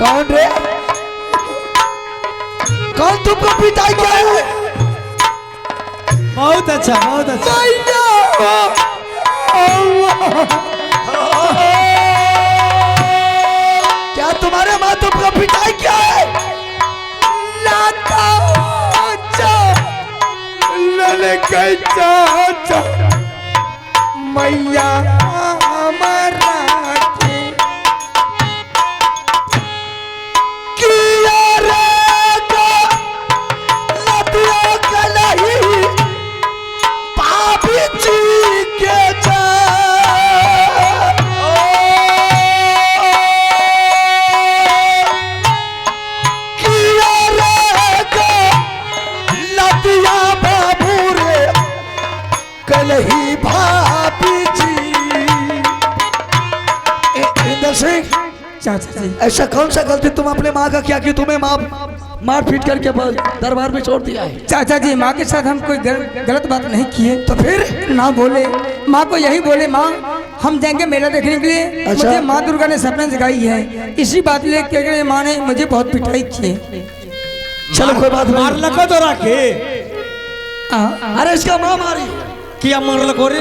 कौन रे? कौन तुमको पिटाई क्या है? बहुत अच्छा, बहुत अच्छा। क्या तुम्हारे माँ तुमको पिटाई क्या है? मैया हमारा किया रे को लतिया कलही पापी जी के जा किया रे को लतिया बाबू रे कलही भाभी जी। इंदर सिंह, चाचा जी ऐसा कौन सा गलती तुम अपने माँ का क्या कि तुम्हें माँ मार पीट करके दरबार में छोड़ दिया है? चाचा जी, माँ के साथ हम कोई गलत बात नहीं किए। तो फिर ना बोले, माँ को यही बोले माँ हम जाएंगे मेला देखने के लिए। अच्छा। मुझे माँ दुर्गा ने सपना दिखाई है, इसी बात लेके माँ ने मुझे बहुत पिटाई की है। चलो कोई बात मार नहीं। लको तो रखे अरे इसका माँ मारी किया मार लको रे।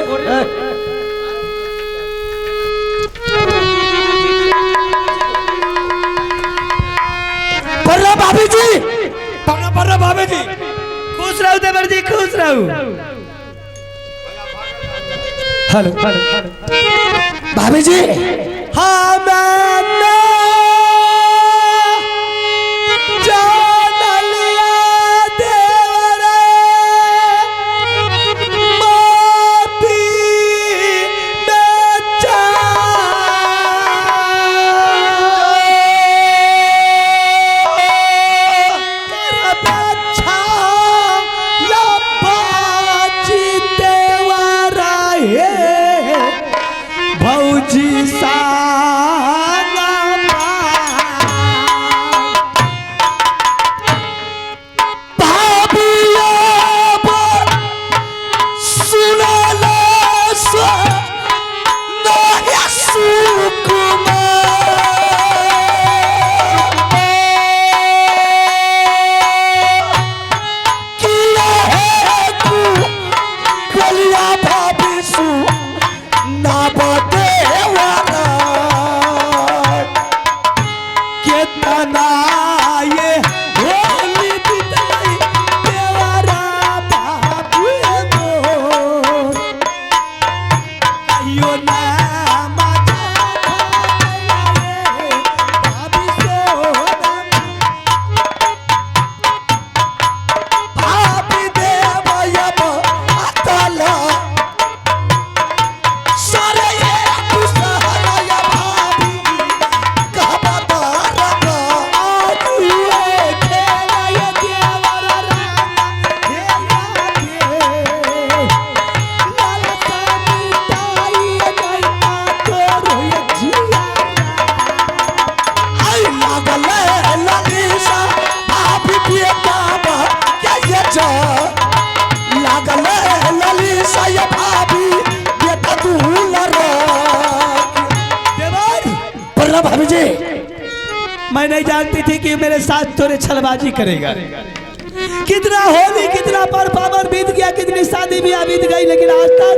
बर्रा भाभी जी, बर्रा भाभी जी, खुश रहो देवर जी, खुश रहो। हेलो भाभी जी, हाँ मैंने जान लिया देवरे माटी में भौजी साना भाभी जी, मैं नहीं जानती थी कि मेरे साथ तोरे छलबाजी करेगा। कितना होली, कितना पर पावन बीत गया, कितनी शादी भी बीत गई, लेकिन आज तक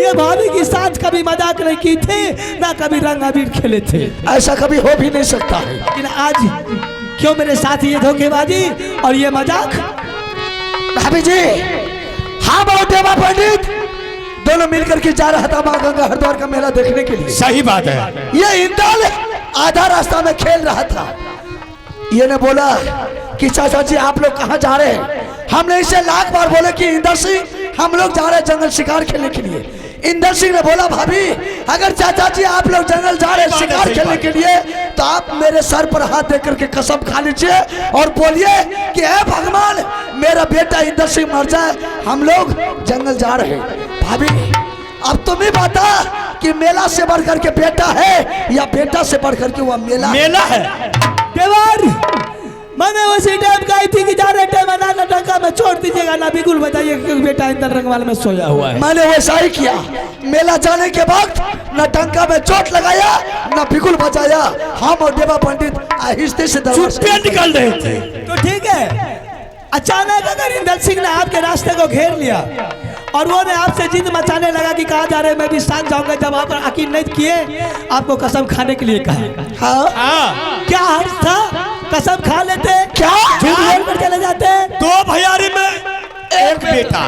ये भाभी के साथ कभी मजाक नहीं की थे, ना कभी रंग अबीर खेले थे। ऐसा कभी हो भी नहीं सकता है। लेकिन आज क्यों मेरे साथ ये धोखेबाजी और ये मजाक? भाभी जी, हाँ बहुत देवा पंडित दोनों मिलकर के जा रहा था माँ गंगा हरिद्वार का मेला देखने के लिए। सही बात है। ये इंदल आधा रास्ता में खेल रहा था। ये ने बोला कि चाचा जी आप लोग कहाँ जा रहे हैं? हमने इसे लाख बार बोले कि इंदर सिंह हम लोग जा रहे हैं जंगल शिकार खेलने के लिए। इंदर सिंह ने बोला भाभी अगर चाचा जी आप लोग जंगल जा रहे हैं शिकार खेलने के लिए तो आप मेरे सर पर हाथ दे करके कसम खा लीजिए और बोलिए कि हे भगवान मेरा बेटा इंदर सिंह मर जाए, हम लोग जंगल जा रहे हैं। भाभी अब तुम्हें बता कि मेला से बढ़कर के बेटा है या बेटा से बढ़कर के वह मेला है। देवर मैंने उसी टाइम कही थी कि जा रहे टाइम ना टंका में छोड़ दीजिएगा ना, बिल्कुल बताइए कि बेटा इंदर रंगवाल में सोया हुआ है। मैंने वैसा ही किया। मेला जाने के वक्त न टंका में चोट लगाया न बिगुल बजाया। हम और देवा पंडित आहिस्ते से चुप्पे निकल रहे थे। तो ठीक है, अचानक अगर इंदर सिंह ने आपके रास्ते को घेर लिया और वो ने आपसे जिद मचाने लगा कि कहाँ जा रहे हैं, मैं भी साथ जाऊंगा, जब आप यकीन नहीं किए आपको कसम खाने के लिए कहा। हाँ क्या हर्ष था? कसम खा लेते, क्या झूठ बोलकर चले जाते। दो भैयारी में एक बेटा,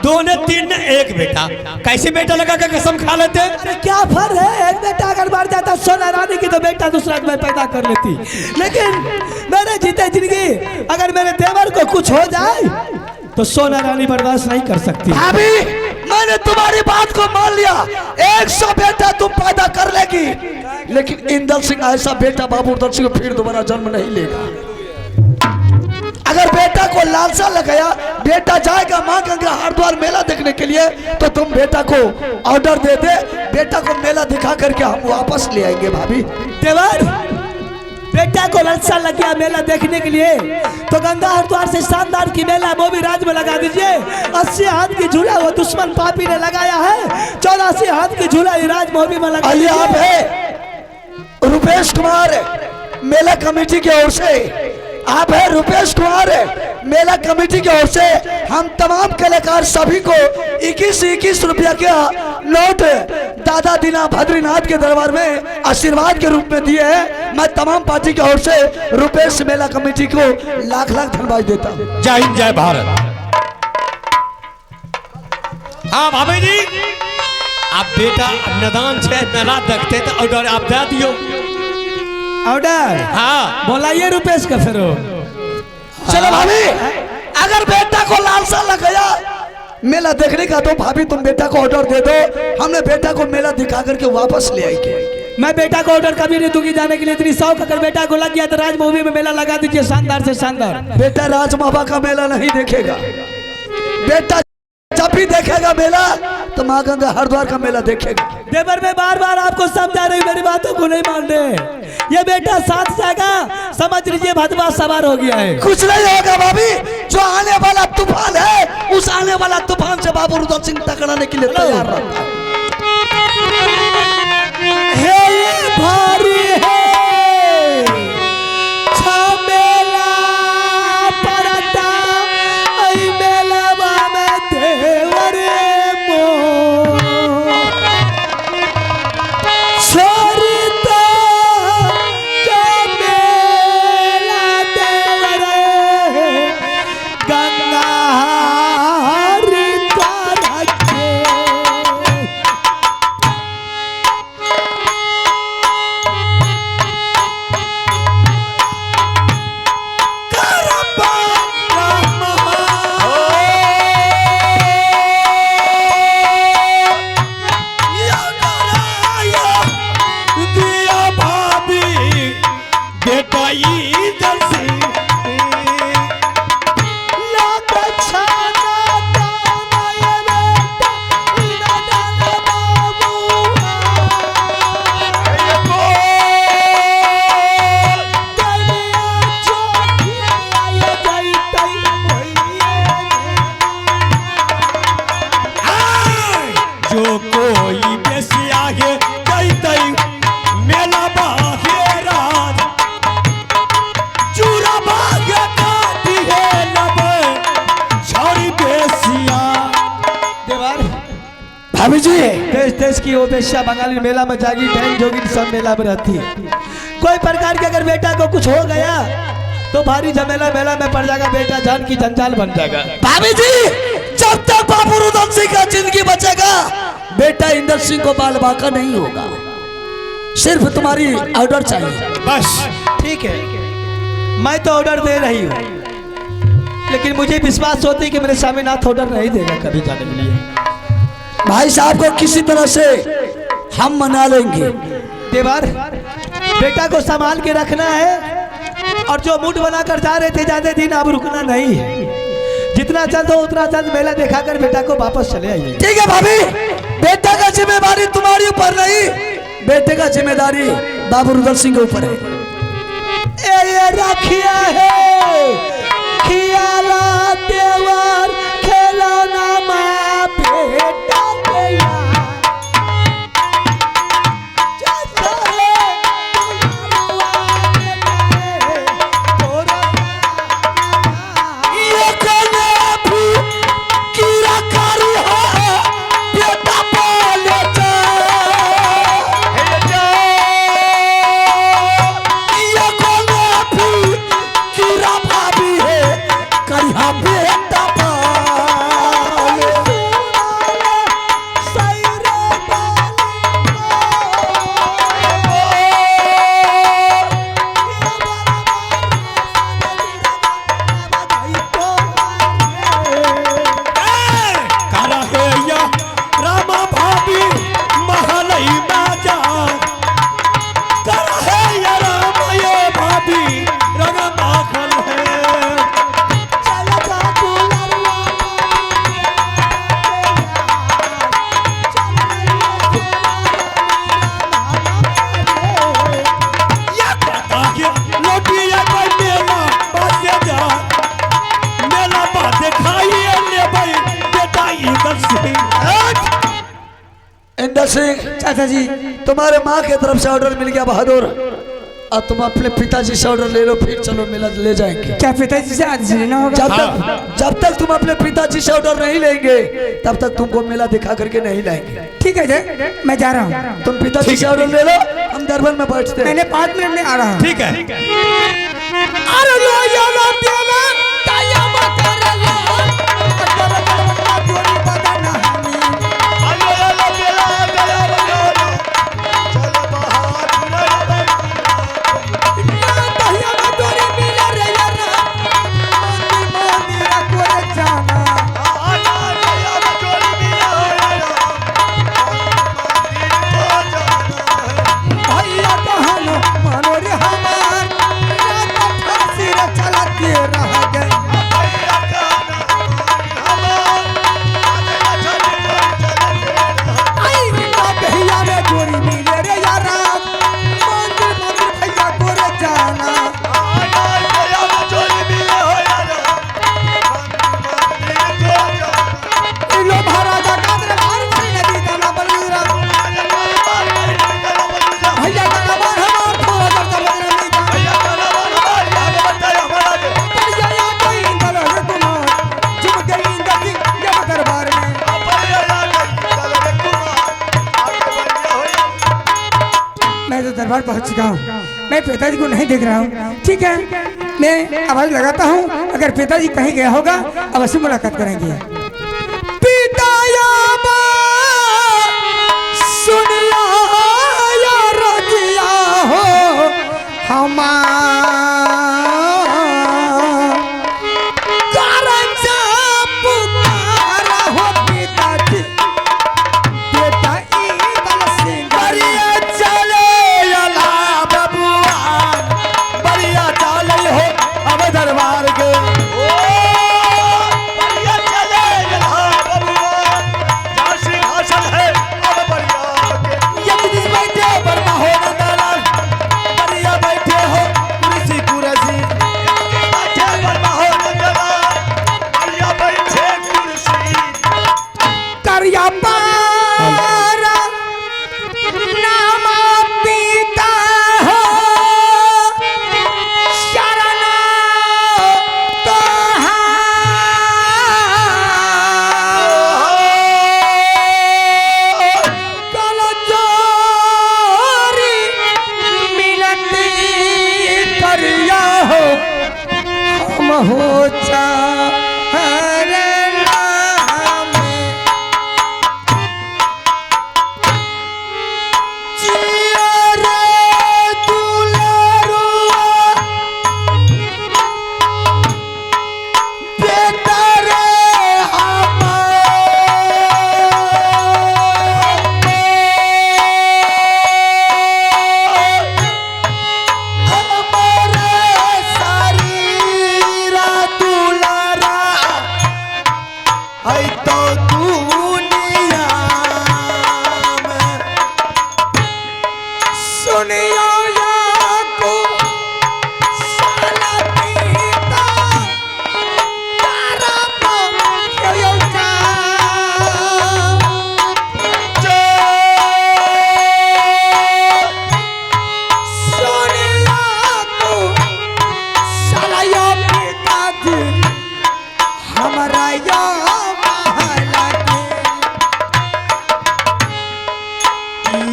दो ने तीन ने एक बेटा, कैसे बेटा लगा के कसम खा लेते? अरे क्या फर्क है, एक बेटा अगर मर जाता सोना रानी की तो बेटा दूसरा मैं पैदा कर लेती, लेकिन मैंने जीते जिंदगी अगर मेरे देवर को कुछ हो जाए तो सोना रानी बर्दाश्त नहीं कर सकती। अभी मैंने तुम्हारी बात को मान लिया, 100 बेटा तुम पैदा कर लेगी, लेकिन इंदर सिंह ऐसा बेटा बाबू इंदर सिंह फिर दोबारा जन्म नहीं लेगा। अगर बेटा को लालसा लगाया, बेटा जाएगा माँ गंगा हरिद्वार मेला देखने के लिए, तो तुम बेटा को ऑर्डर दे दे, बेटा को मेला दिखा करके हम वापस ले आएंगे। भाभी देवर, बेटा को लालसा लग गया मेला देखने के लिए, तो गंगा हरिद्वार से शानदार की मेला मोबी राज में लगा दीजिए। 80 हाथ की झूला वो दुश्मन पापी ने लगाया है, 84 हाथ की झूला राज मोबी में लगा दीजिए। आप है रुपेश कुमार मेला कमेटी की ओर से, आप है रुपेश कुमार मेला कमेटी की ओर से हम तमाम कलाकार सभी को 21-21 रुपया का नोट दादा दीना भद्रीनाथ के दरबार में आशीर्वाद के रूप में दिए हैं। मैं तमाम पार्टी की ओर से रुपेश मेला कमेटी को लाख लाख धन्यवाद देता हूँ। जय हिंद जय भारत। हाँ भाभी जी, आप बेटा नदान से मेला देखते तो ऑर्डर आप दे दियो। ऑर्डर हाँ बोलाइए रुपेश का फिर। चलो भाभी, अगर बेटा को लालसा लग गया मेला देखने का तो भाभी तुम बेटा को ऑर्डर दे दो, हमने बेटा को मेला दिखा करके वापस ले आएंगे। मैं बेटा को ऑर्डर कभी नहीं दूंगी जाने के लिए, इतनी शौक अगर बेटा को लग गया तो राज मूवी में मेला लगा दीजिए शानदार से शानदार। बेटा राज बाबा का मेला नहीं देखेगा, बेटा जब भी देखेगा मेला तो माँ गंगा हरिद्वार का मेला देखेगा। देवर मैं बार बार आपको समझा रही, मेरी बातों को नहीं मान रहे। ये बेटा साथ जाएगा, समझ लीजिए भदवा सवार हो गया है। कुछ नहीं होगा भाभी, जो आने वाला तूफान है उस आने वाला तूफान से बाबू रुद्र सिंह टकराने के लिए तैयार रहता है। ये भारी है छमेला परता ऐ मेलवा में देवर मो छोरीता मेला देवर गंगा हरिद्वार के। भाभी जी देश देश की वो बेश्या बंगाली मेला में जागी, बहन जोगी सब मेला में रहती है। कोई प्रकार के अगर बेटा को कुछ हो गया तो भारी झमेला मेला में पड़ जाएगा, बेटा जान की जंजाल बन जाएगा। भाभी जी, जब तक बाबू रुद्र सिंह का जिंदगी बचेगा बेटा इंदर सिंह को बाल बाका नहीं होगा, सिर्फ तुम्हारी ऑर्डर चाहिए बस। ठीक है, मैं तो ऑर्डर दे रही हूँ, लेकिन मुझे विश्वास होता है कि मेरे स्वामीनाथ ऑर्डर नहीं देगा कभी जाने के लिए। भाई साहब को किसी तरह से हम मना लेंगे। देवर, बेटा को संभाल के रखना है, और जो मूड बनाकर जा रहे थे ज्यादा दिन अब रुकना नहीं है। जितना जल्द हो उतना जल्द मेला दिखाकर बेटा को वापस चले आइए। ठीक है भाभी, बेटा का जिम्मेदारी तुम्हारी ऊपर नहीं, बेटे का जिम्मेदारी बाबू रुद्र सिंह के ऊपर है। ये रखिया है खियाला देवर खिलौना माँ बेटा गया। इंदर सिंह, चाचा जी तुम्हारे माँ की तरफ से ऑर्डर मिल गया बहादुर। अब तुम अपने पिताजी से ऑर्डर ले लो, फिर चलो मेला ले जाएंगे। क्या पिताजी से आज लेना होगा? जब तक तुम अपने पिताजी से ऑर्डर नहीं लेंगे तब तक तुमको मेला दिखा करके नहीं लाएंगे। ठीक है जय, मैं जा रहा हूँ। तुम पिताजी से ऑर्डर ले लो, हम दरबार में बैठते हैं। मैंने 5 मिनट में आ रहा हूँ। ठीक है। अरे लो याला प्याला ताया मकर लो अगर कलमत जोड़ी बदना दरबार पहुंच चुका हूँ। मैं पिताजी को नहीं देख रहा हूँ। ठीक है, मैं आवाज लगाता हूँ, अगर पिताजी कहीं गया होगा अवश्य मुलाकात करेंगे। पिताया सुनिया या रजिया हो हमारा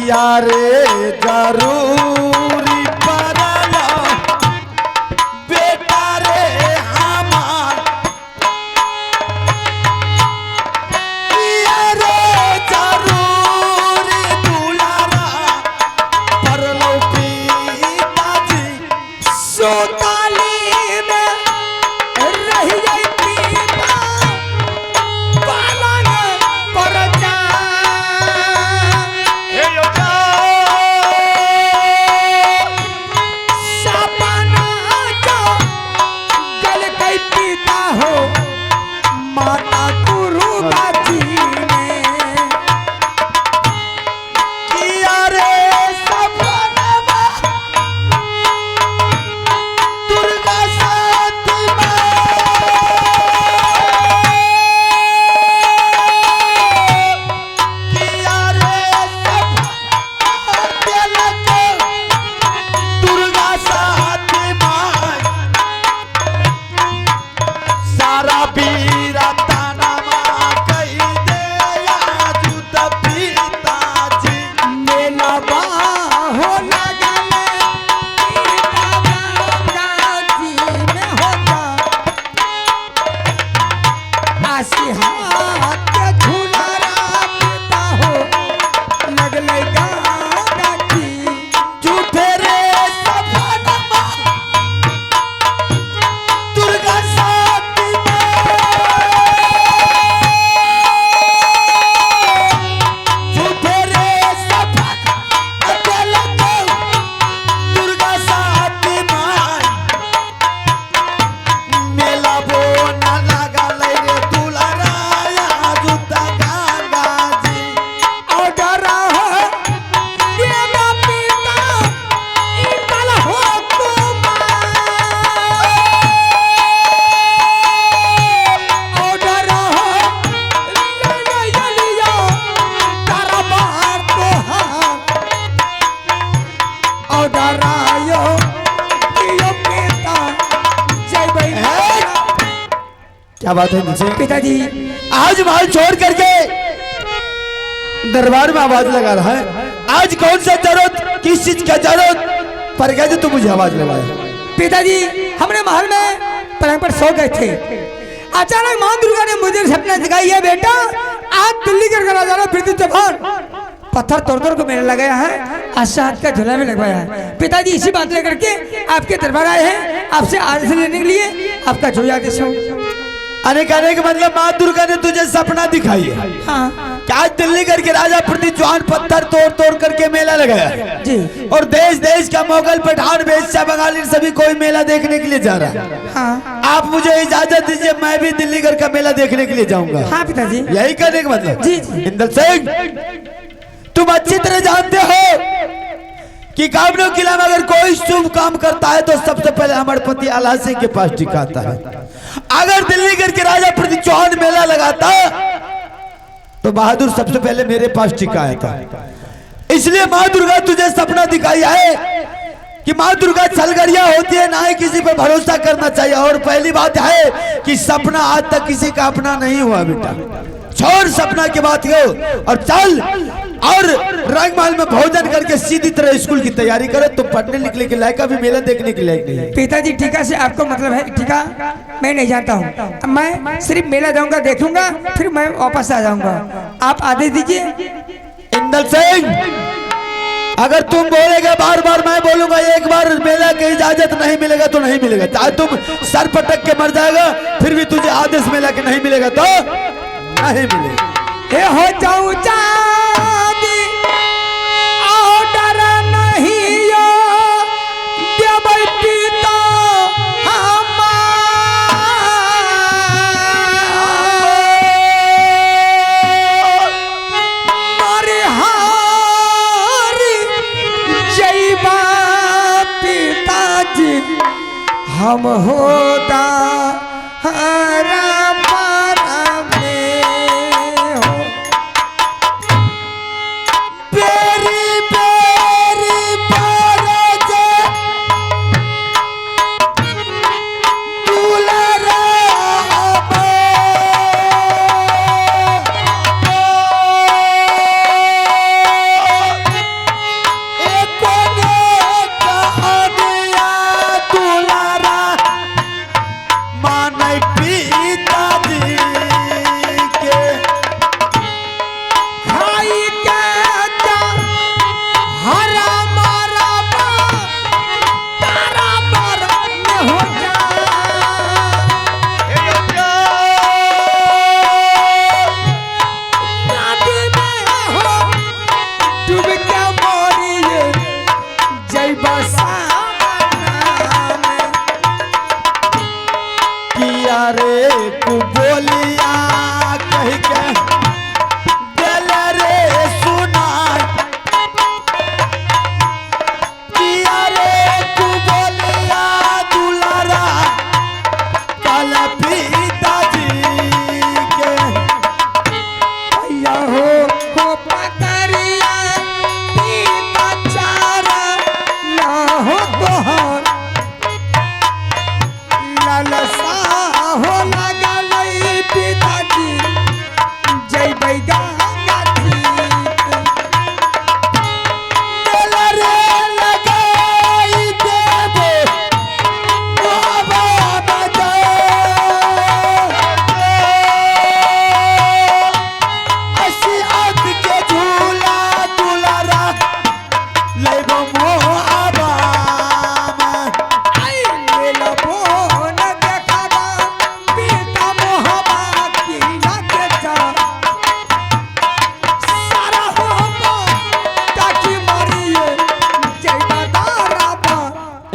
यारे जरूरी पड़ला बेटा रे हमार यारे जरूरी दुलारा पड़लो पिताजी सोताली में रही पिता पालन पर जा क्या बात है मुझे? पिताजी आज माल छोड़ करके दरबार में आवाज लगा रहा है। आज कौन सा जरूरत, किस चीज का जरूरत पर गया जो तू मुझे आवाज लगाया? पिताजी हमने महल में पलंग पर सो गए थे, अचानक मां दुर्गा ने मुझे सपना दिखाई है बेटा आज दिल्ली कर राजा पृथ्वी चौहान पत्थर तोड़ तोड़ को मेरे लगाया है, आज हाथ का झोला में लगवाया है। पिताजी इसी बात लेकर के आपके दरबार आए हैं, आपसे आदेश लेने के लिए। आपका जो आदेश हो। अनेक अनेक मतलब माँ दुर्गा ने तुझे सपना दिखाई है। हाँ क्या आज दिल्ली करके राजा पृथ्वी चौहान पत्थर तोड़ तोड़ करके मेला लगाया है जी। और देश देश का मुगल पठान वेश्या बंगाली सभी कोई मेला देखने के लिए जा रहा है। हाँ आप मुझे इजाजत दीजिए, मैं भी दिल्ली घर का मेला देखने के लिए जाऊंगा। हाँ पिताजी यही करने का मतलब? जी। इंदल सिंह तुम अच्छी तरह जानते हो कि कामनो किला में अगर कोई शुभ काम करता है तो सबसे पहले हमारे पति आला सिंह के पास टिकाता है। अगर दिल्ली करके राजा पृथ्वी चौहान मेला लगाता तो बहादुर सबसे पहले मेरे पास टिकाया था। इसलिए माँ दुर्गा तुझे सपना दिखाई है कि माँ दुर्गा छलगरिया होती है, ना ही किसी पर भरोसा करना चाहिए। और पहली बात है कि सपना आज तक किसी का अपना नहीं हुआ बेटा। छोड़ सपना की बात हो और चल और रंगमहल में भोजन करके सीधी तरह स्कूल की तैयारी करे। तो पढ़ने लिखने के लायक भी मेला देखने के लायक नहीं है। पिताजी टीका से आपको मतलब है? टीका मैं नहीं जानता हूँ, मैं सिर्फ मेला जाऊंगा देखूंगा फिर मैं वापस आ जाऊंगा। आप आदेश दीजिए। इंदल सिंह अगर तुम बोलेगा बार बार मैं बोलूंगा, एक बार मेला की इजाजत नहीं मिलेगा तो नहीं मिलेगा। चाहे तुम सर पटक के मर जाएगा फिर भी तुझे आदेश मेला के नहीं मिलेगा तो नहीं मिलेगा। हे हो जाऊं चांदी ऑर्डर नहीं यो देवै पिता हमारे हारी जैबा पिताजी हम होता हरा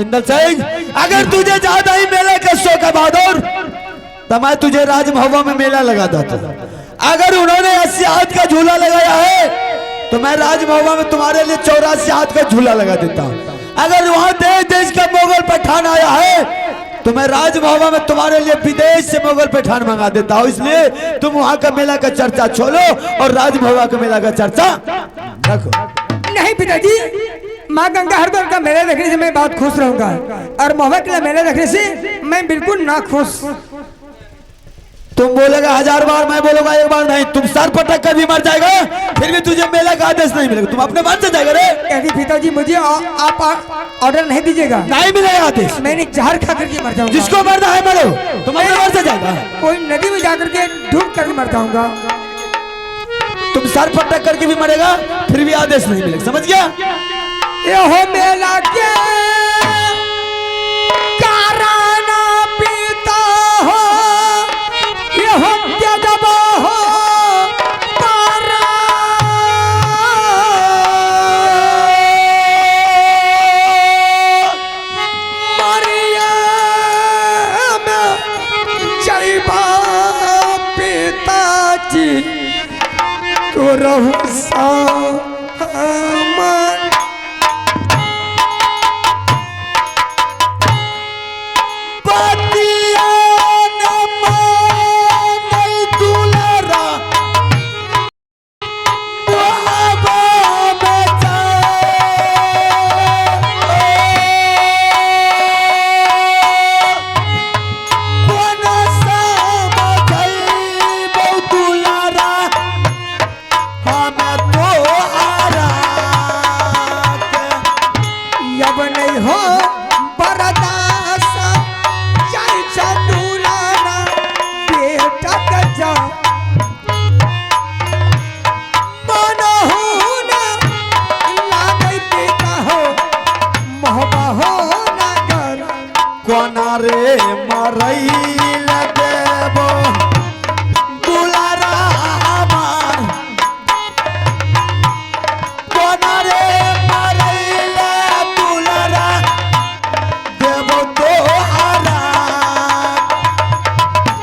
इंदल सिंह अगर तुझे ज्यादा ही मेले का शौक है बहादुर तो मैं तुझे राजमहल में मेला लगा देता। अगर उन्होंने 80 हाथ का झूला लगाया है तो मैं राजमहल में तुम्हारे लिए 84 हाथ का झूला लगा देता हूँ। अगर वहाँ देश देश का मुगल पठान आया है तो मैं राजमहल में तुम्हारे लिए विदेश से मुगल पठान मंगा देता हूँ। इसलिए तुम वहाँ का मेला का चर्चा छोड़ो और राजमहल का मेला का चर्चा रखो। नहीं पिताजी, माँ गंगा हरदोल का मेला देखने से मैं बहुत खुश रहूंगा और मोहब्बत का मेला देखने से मैं बिल्कुल ना खुश। तुम बोलेगा 1000 बार, मैं बोलूंगा 1 बार नहीं। तुम सर पटक कर भी मर जाएगा, फिर भी तुझे मेला का आदेश नहीं मिलेगा। तुम अपने मन से जाएगा रे। यदि पिताजी मुझे आप ऑर्डर नहीं दीजिएगा, नहीं मिलेगा आदेश। मैंने जहर खा करके मर जाऊंगा। जिसको मरना है मरो, तुम अपने मन से जाएगा। कोई नदी में जाकर के डूब कर मर जाऊंगा। तुम सर पटक करके भी मरेगा, फिर भी आदेश नहीं मिलेगा, समझ गया? ये हो मेला के कारण पिता हो, ये हो त्यजब हो पारा। मरियम जैबा पिताजी तो रहु सामन। रे मरैल देबो दुलारा हमार, कोना रे मरैल दुलारा देबो तोहरा।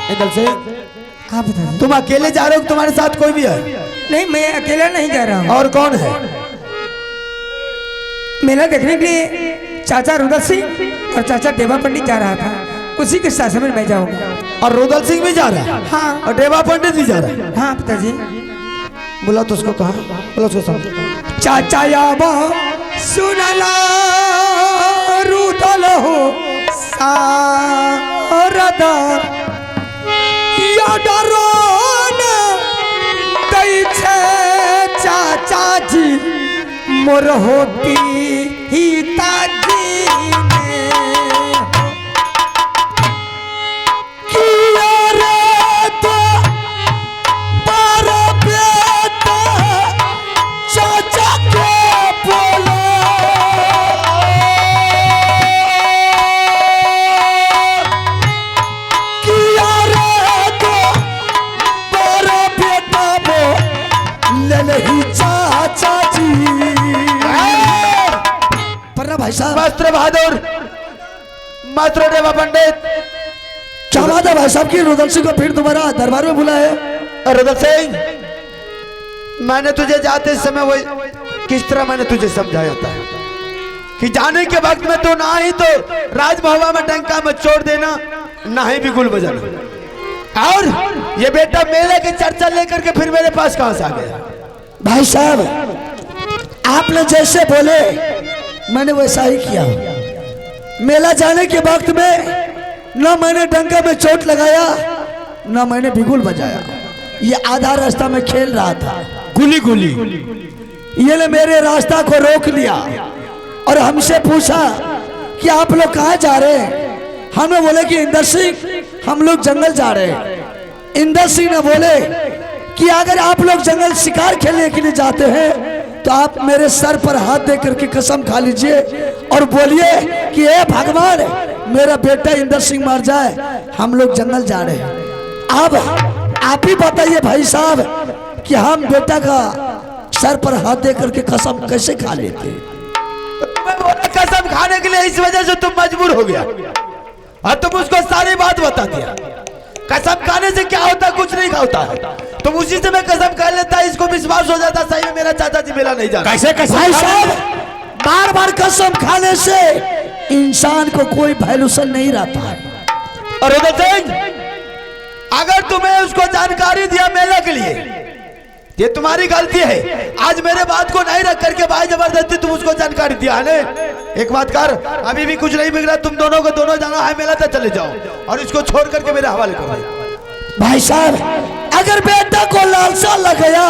इधर से आप बताइए। तुम अकेले जा रहे हो, तुम्हारे साथ कोई भी है? नहीं, मैं अकेला नहीं जा रहा हूँ। और कौन है? मेला देखने के लिए चाचा रुदल सिंह और चाचा देवा पंडित जा रहा था, उसी के साथ में मैं जाऊंगा। और रुदल सिंह भी जा रहा है? हाँ। और देवा पंडित भी जा रहा है? हाँ पिताजी। बोला तो उसको कहा, बोला उसको समझ। चाचा याबो सुनला रुदल हो सारदा या डरोन दै छे चाचा जी मोर होती ही ताजी ने किया रे तो पर बेटा चाचा के बोलो किया रे तो पर बेटा बो ले नहीं चाचा जी। भाई साहब मास्टर बहादुर, मास्टर देवा पंडित, क्या बात है भाई साहब की रुदल सिंह को फिर तुम्हारा दरबार में बुलाया? रुदल सिंह, मैंने तुझे जाते समय वही किस तरह मैंने तुझे समझाया था कि जाने के वक्त में तो ना ही तो राजभवन में डंका में छोड़ देना, ना ही बिगुल बजाना। और ये बेटा मेले की चर्चा लेकर के फिर मेरे पास कहां से आ गया? भाई साहब, आपने जैसे बोले मैंने वैसा ही किया। मेला जाने के वक्त में न मैंने डंका में चोट लगाया, न मैंने बिगुल बजाया। ये आधा रास्ता में खेल रहा था गुली गुली। ये ने मेरे रास्ता को रोक लिया और हमसे पूछा कि आप लोग कहाँ जा रहे हैं? हमने बोले कि इंदर सिंह, हम लोग जंगल जा रहे हैं। इंदर सिंह ने बोले कि अगर आप लोग जंगल शिकार खेलने के लिए जाते हैं तो आप मेरे सर पर हाथ दे करके कसम खा लीजिए और बोलिए कि हे भगवान, मेरा बेटा इंदर सिंह मर जाए, हम लोग जंगल जा रहे हैं। अब आप ही बताइए भाई साहब कि हम बेटा का सर पर हाथ दे करके कसम कैसे खा लेते? कसम खाने के लिए इस वजह से तुम मजबूर हो गया और तुम उसको सारी बात बता दिया। कसम खाने से क्या होता? कुछ नहीं होता है। तुम उसी से मैं कसम खा लेता, इसको विश्वास हो जाता सही में मेरा चाचा जी मेला नहीं जाता। कैसे कसम? भाई साहब, बार बार कसम खाने से इंसान को कोई वैल्यूशन नहीं रहता है। और उदय सिंह, अगर तुम्हें उसको जानकारी दिया मेला के लिए, ये तुम्हारी गलती है। आज मेरे बात को नहीं रख करके भाई जबरदस्ती तुम उसको जानकारी दिया है। एक बात कर, अभी भी कुछ नहीं बिगड़ा, तुम दोनों को दोनों जाना है मेला, तो चले जाओ और इसको छोड़ करके मेरे हवाले कर दो। भाई साहब अगर बेटा को लालसा लग गया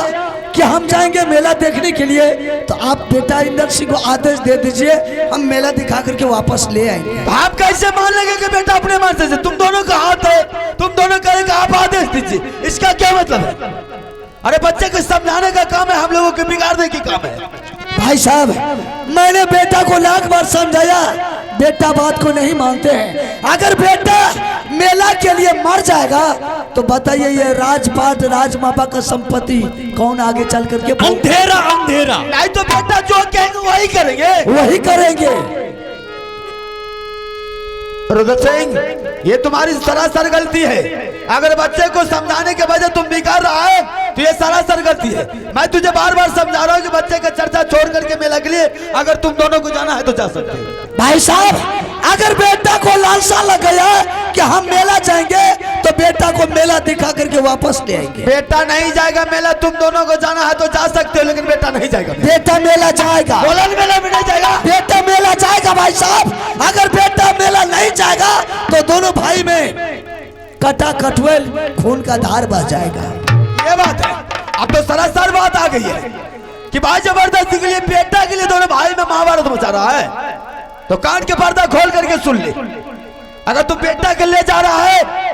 कि हम जाएंगे मेला देखने के लिए, तो आप बेटा इंदर सिंह को आदेश दे दीजिए, हम मेला दिखा करके वापस ले आएंगे। आप कैसे मान लेंगे कि बेटा अपने मन से? तुम दोनों का हाथ है, तुम दोनों करेंगे, आप आदेश दीजिए, इसका क्या मतलब है? अरे बच्चे को समझाने का काम है, हम लोगों के बिगाड़ने की काम है। भाई साहब मैंने बेटा को लाख बार समझाया, बेटा बात को नहीं मानते हैं। अगर बेटा मेला के लिए मर जाएगा तो बताइए ये राजपाट राजमापा का संपत्ति कौन आगे चल करके अंधेरा अंधेरा। नहीं तो बेटा जो कहेंगे वही करेंगे, वही करेंगे। रुद्र सिंह ये तुम्हारी सरासर गलती है। अगर बच्चे को समझाने के बजाय तुम बिगाड़ रहा है तो ये सरासर गलती है। मैं तुझे बार बार समझा रहा हूँ कि बच्चे का चर्चा छोड़ करके मेला के लिए अगर तुम दोनों को जाना है तो जा सकते हो। भाई साहब अगर बेटा को लालसा लग गया कि हम मेला जाएंगे तो बेटा को मेला दिखा करके वापस ले आएंगे। बेटा नहीं जाएगा मेला, तुम दोनों को जाना है तो जा सकते हो, लेकिन बेटा नहीं जाएगा। बेटा मेला जाएगा, बोलन मेला में नहीं जाएगा, बेटा मेला जाएगा। भाई साहब अगर बेटा मेला नहीं जाएगा तो दोनों भाई में कटा कटवेल खून का धार बह जाएगा। ये बात है। अब तो सरासर बात आ गई है कि भाई जबरदस्ती के लिए बेटा के लिए दोनों भाई में महाभारत मचा रहा है। तो कान के पर्दा खोल करके सुन ले, अगर तू बेटा के ले जा रहा है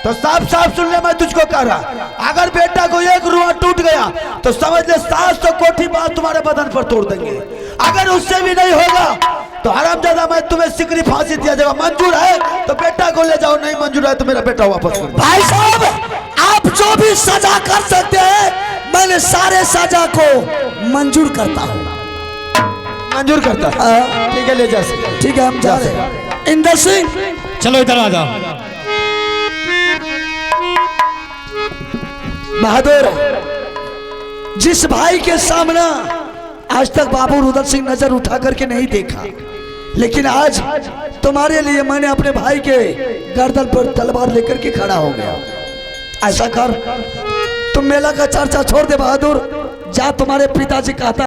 तो साफ साफ सुन ले, मैं तुझको कह रहा, अगर बेटा को एक रुआ टूट गया तो समझ ले 700 कोठी बात तुम्हारे बदन पर तोड़ देंगे। अगर उससे भी नहीं होगा तो हरामजादा मैं तुम्हें सिकरी फांसी दिया जाएगा। मंजूर है तो बेटा को ले जाओ, नहीं मंजूर है तो मेरा बेटा वापस कर दो। भाई साहब आप जो भी सजा कर सकते हैं मैंने सारे सजा को मंजूर करता हूँ। मंजूर करता है, ठीक है ले जा सकते। ठीक है हम जा रहे हैं। इंदर सिंह चलो इधर आ जाओ। बहादुर जिस भाई के सामने आज तक बाबू रुदल सिंह नजर उठा करके नहीं देखा, लेकिन आज तुम्हारे लिए मैंने अपने भाई के गर्दन पर तलवार लेकर के खड़ा हो गया। ऐसा कर तुम मेला का चर्चा छोड़ दे बहादुर, जा तुम्हारे पिताजी कहता